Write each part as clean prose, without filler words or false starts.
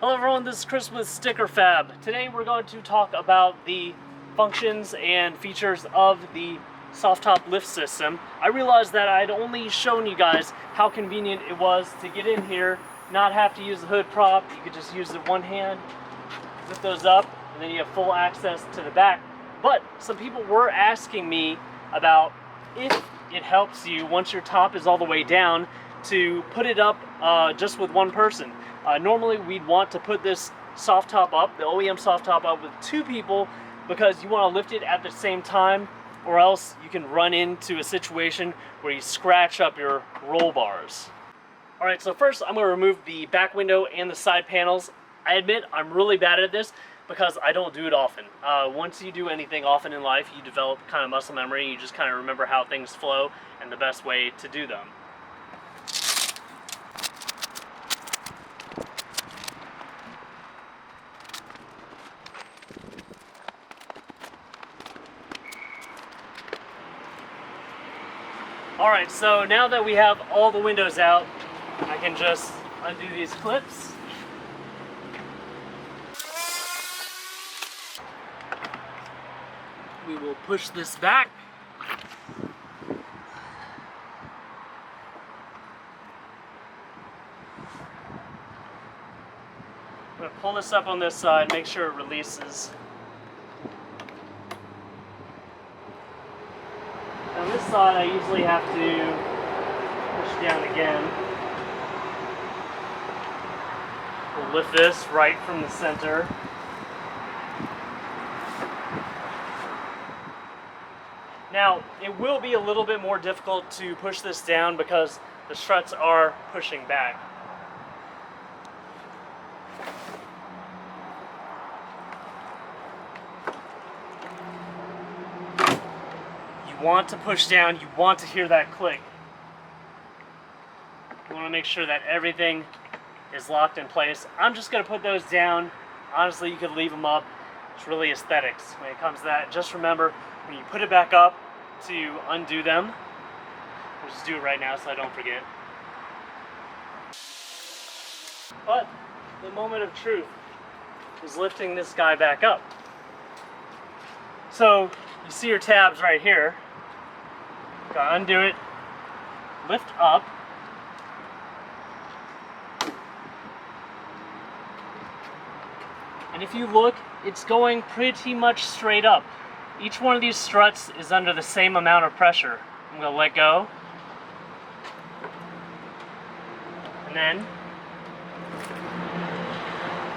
Hello everyone, this is Chris with Sticker Fab. Today we're going to talk about the functions and features of the soft top lift system. I realized that I'd only shown you guys how convenient it was to get in here, not have to use the hood prop. You could just use the one hand, lift those up, and then you have full access to the back. But some people were asking me about if it helps you once your top is all the way down to put it up just with one person. Normally we'd want to put this soft top up, the OEM soft top up, with two people because you want to lift it at the same time, or else you can run into a situation where you scratch up your roll bars. Alright, so first I'm going to remove the back window and the side panels. I admit I'm really bad at this because I don't do it often. Once you do anything often in life, you develop kind of muscle memory, and you just kind of remember how things flow and the best way to do them. Alright, so now that we have all the windows out, I can just undo these clips. We will push this back. I'm going to pull this up on this side, make sure it releases. On this side, I usually have to push down again. We'll lift this right from the center. Now, it will be a little bit more difficult to push this down because the struts are pushing back. You want to push down, you want to hear that click. You want to make sure that everything is locked in place. I'm just going to put those down. Honestly, you could leave them up. It's really aesthetics when it comes to that. Just remember, when you put it back up, to undo them. We'll just do it right now so I don't forget. But the moment of truth is lifting this guy back up. So you see your tabs right here. Gotta undo it, lift up, and if you look, it's going pretty much straight up. Each one of these struts is under the same amount of pressure. I'm going to let go. And then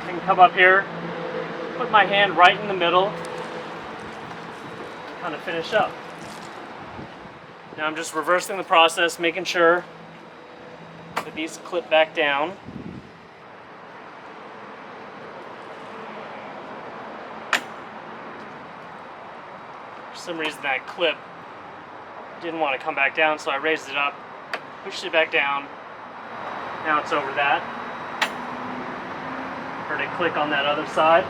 I can come up here, put my hand right in the middle, and kind of finish up. Now I'm just reversing the process, making sure that these clip back down. For some reason that clip didn't want to come back down, so I raised it up, pushed it back down. Now it's over that. Heard it click on that other side.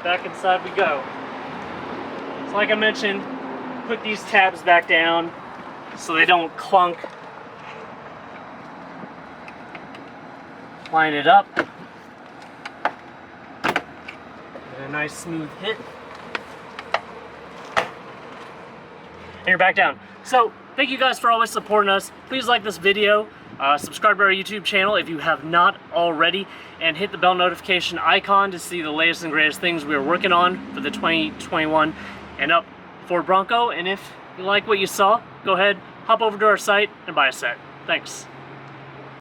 Back inside we go. So like I mentioned, put these tabs back down so they don't clunk. Line it up. A nice smooth hit. And you're back down. So thank you guys for always supporting us. Please like this video, subscribe to our YouTube channel if you have not already, and hit the bell notification icon to see the latest and greatest things we are working on for the 2021 and up Ford Bronco. And if you like what you saw, go ahead, hop over to our site and buy a set. Thanks.